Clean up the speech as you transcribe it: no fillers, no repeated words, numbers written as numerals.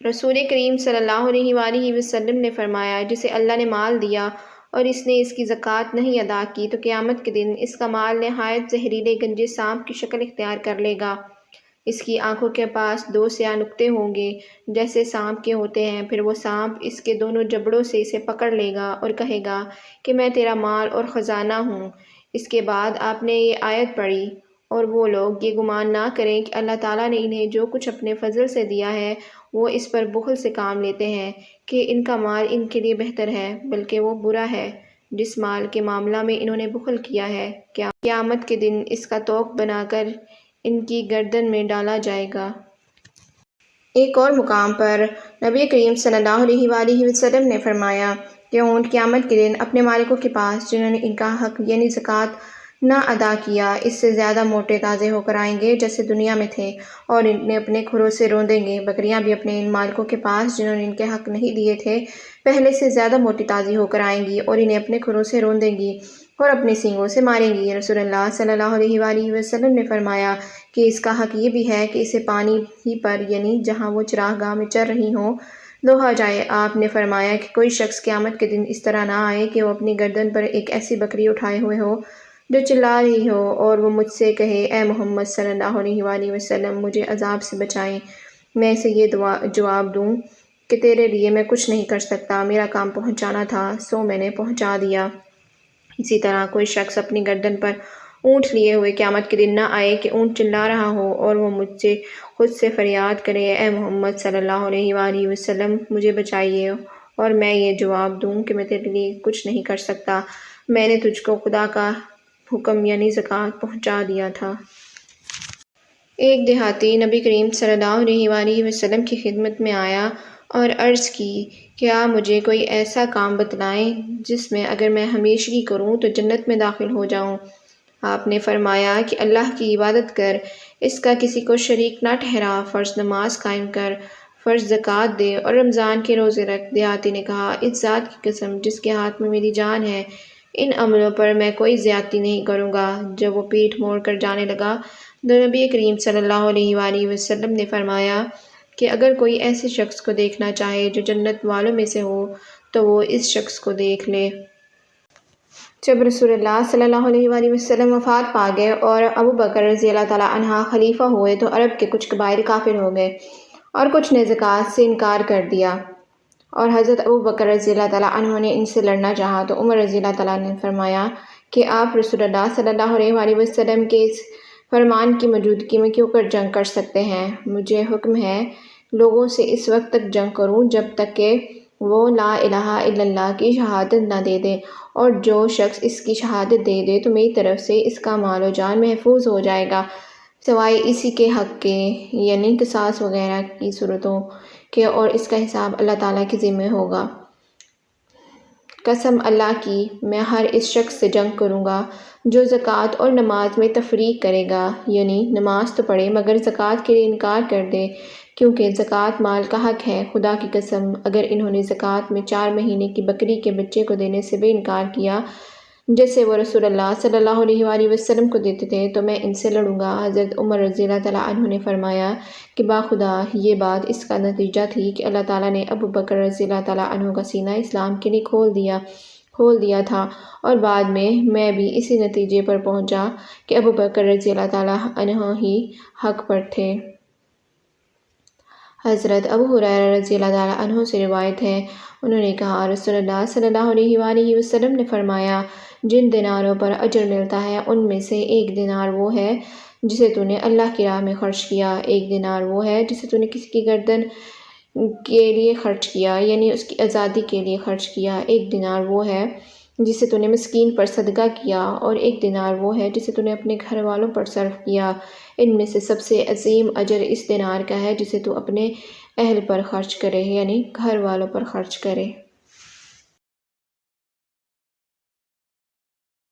رسول کریم صلی اللہ علیہ وآلہ وسلم نے فرمایا، جسے اللہ نے مال دیا اور اس نے اس کی زکوٰۃ نہیں ادا کی تو قیامت کے دن اس کا مال نہایت زہریلے گنجے سانپ کی شکل اختیار کر لے گا۔ اس کی آنکھوں کے پاس 2 سیاہ نقطے ہوں گے جیسے سانپ کے ہوتے ہیں، پھر وہ سانپ اس کے دونوں جبڑوں سے اسے پکڑ لے گا اور کہے گا کہ میں تیرا مال اور خزانہ ہوں۔ اس کے بعد آپ نے یہ آیت پڑھی، اور وہ لوگ یہ گمان نہ کریں کہ اللہ تعالیٰ نے انہیں جو کچھ اپنے فضل سے دیا ہے وہ اس پر بخل سے کام لیتے ہیں کہ ان کا مال ان کے لیے بہتر ہے، بلکہ وہ برا ہے جس مال کے معاملہ میں انہوں نے بخل کیا ہے۔ قیامت کے دن اس کا طوق بنا کر ان کی گردن میں ڈالا جائے گا۔ ایک اور مقام پر نبی کریم صلی اللہ علیہ وآلہ وسلم نے فرمایا کہ اونٹ قیامت کے دن اپنے مالکوں کے پاس جنہوں نے ان کا حق یعنی زکوٰۃ نہ ادا کیا اس سے زیادہ موٹے تازے ہو کر آئیں گے جیسے دنیا میں تھے، اور انہیں اپنے کھروں سے روندیں گے۔ بکریاں بھی اپنے ان مالکوں کے پاس جنہوں نے ان کے حق نہیں دیے تھے پہلے سے زیادہ موٹی تازی ہو کر آئیں گی اور انہیں اپنے کھروں سے روندیں گی اور اپنے سینگوں سے ماریں گی۔ رسول اللہ صلی اللہ علیہ وآلہ وسلم نے فرمایا کہ اس کا حق یہ بھی ہے کہ اسے پانی ہی پر یعنی جہاں وہ چراہ گاہ میں چر رہی ہوں دوہا جائے۔ آپ نے فرمایا کہ کوئی شخص قیامت کے دن اس طرح نہ آئے کہ وہ اپنی گردن پر ایک ایسی بکری اٹھائے ہوئے ہو جو چلا رہی ہو اور وہ مجھ سے کہے، اے محمد صلی اللہ علیہ وآلہ وسلم مجھے عذاب سے بچائیں۔ میں اسے یہ جواب دوں کہ تیرے لیے میں کچھ نہیں کر سکتا، میرا کام پہنچانا تھا سو میں نے پہنچا دیا۔ اسی طرح کوئی شخص اپنی گردن پر اونٹ لیے ہوئے قیامت کے دن نہ آئے کہ اونٹ چلا رہا ہو اور وہ مجھ سے خود سے فریاد کرے، اے محمد صلی اللہ علیہ وآلہ وسلم مجھے بچائیے، اور میں یہ جواب دوں کہ میں تیرے لیے کچھ نہیں کر سکتا، میں نے تجھ کو خدا کا حکم یعنی زکوٰۃ پہنچا دیا تھا۔ ایک دیہاتی نبی کریم صلی اللہ علیہ وآلہ وسلم کی خدمت میں آیا اور عرض کی کہ آپ مجھے کوئی ایسا کام بتلائیں جس میں اگر میں ہمیشگی کروں تو جنت میں داخل ہو جاؤں۔ آپ نے فرمایا کہ اللہ کی عبادت کر، اس کا کسی کو شریک نہ ٹھہرا، فرض نماز قائم کر، فرض زکوٰۃ دے اور رمضان کے روزے رکھ۔ دیہاتی نے کہا، اس ذات کی قسم جس کے ہاتھ میں میری جان ہے، ان عملوں پر میں کوئی زیادتی نہیں کروں گا۔ جب وہ پیٹھ موڑ کر جانے لگا تو نبی کریم صلی اللہ علیہ وآلہ وسلم نے فرمایا کہ اگر کوئی ایسے شخص کو دیکھنا چاہے جو جنت والوں میں سے ہو تو وہ اس شخص کو دیکھ لے۔ جب رسول اللہ صلی اللہ علیہ وآلہ وسلم وفات پا گئے اور ابو بکر رضی اللہ تعالیٰ عنہ خلیفہ ہوئے تو عرب کے کچھ قبائل کافر ہو گئے اور کچھ نے زکوٰۃ سے انکار کر دیا، اور حضرت ابو بکر رضی اللہ تعالیٰ عنہ نے ان سے لڑنا چاہا تو عمر رضی اللہ تعالیٰ نے فرمایا کہ آپ رسول اللہ صلی اللہ علیہ وآلہ وسلم کے اس فرمان کی موجودگی میں کیوں کر جنگ کر سکتے ہیں؟ مجھے حکم ہے لوگوں سے اس وقت تک جنگ کروں جب تک کہ وہ لا الہ الا اللہ کی شہادت نہ دے دے، اور جو شخص اس کی شہادت دے دے تو میری طرف سے اس کا مال و جان محفوظ ہو جائے گا سوائے اسی کے حق کے یعنی قصاص وغیرہ کی صورتوں کے، اور اس کا حساب اللہ تعالیٰ کے ذمہ ہوگا۔ قسم اللہ کی میں ہر اس شخص سے جنگ کروں گا جو زکوٰۃ اور نماز میں تفریق کرے گا، یعنی نماز تو پڑھے مگر زکوٰۃ کے لیے انکار کر دے، کیونکہ زکوٰۃ مال کا حق ہے۔ خدا کی قسم اگر انہوں نے زکوٰۃ میں 4 مہینے کی بکری کے بچے کو دینے سے بھی انکار کیا جیسے وہ رسول اللہ صلی اللہ علیہ وآلہ وسلم کو دیتے تھے تو میں ان سے لڑوں گا۔ حضرت عمر رضی اللہ تعالیٰ عنہ نے فرمایا کہ باخدا یہ بات اس کا نتیجہ تھی کہ اللہ تعالیٰ نے ابو بکر رضی اللہ تعالیٰ عنہ کا سینہ اسلام کے لیے کھول دیا تھا، اور بعد میں بھی اسی نتیجے پر پہنچا کہ ابو بکر رضی اللہ تعالیٰ عنہ ہی حق پر تھے۔ حضرت ابو ہریرہ رضی اللہ تعالیٰ عنہ سے روایت ہے، انہوں نے کہا رسول اللہ صلی اللہ علیہ وآلہ وسلم نے فرمایا، جن دیناروں پر اجر ملتا ہے ان میں سے 1 دینار وہ ہے جسے تو نے اللہ کی راہ میں خرچ کیا، 1 دینار وہ ہے جسے تو نے کسی کی گردن کے لیے خرچ کیا یعنی اس کی آزادی کے لیے خرچ کیا، 1 دینار وہ ہے جسے تو نے مسکین پر صدقہ کیا، اور 1 دینار وہ ہے جسے تو نے اپنے گھر والوں پر صرف کیا۔ ان میں سے سب سے عظیم اجر اس دینار کا ہے جسے تو اپنے اہل پر خرچ کرے یعنی گھر والوں پر خرچ کرے۔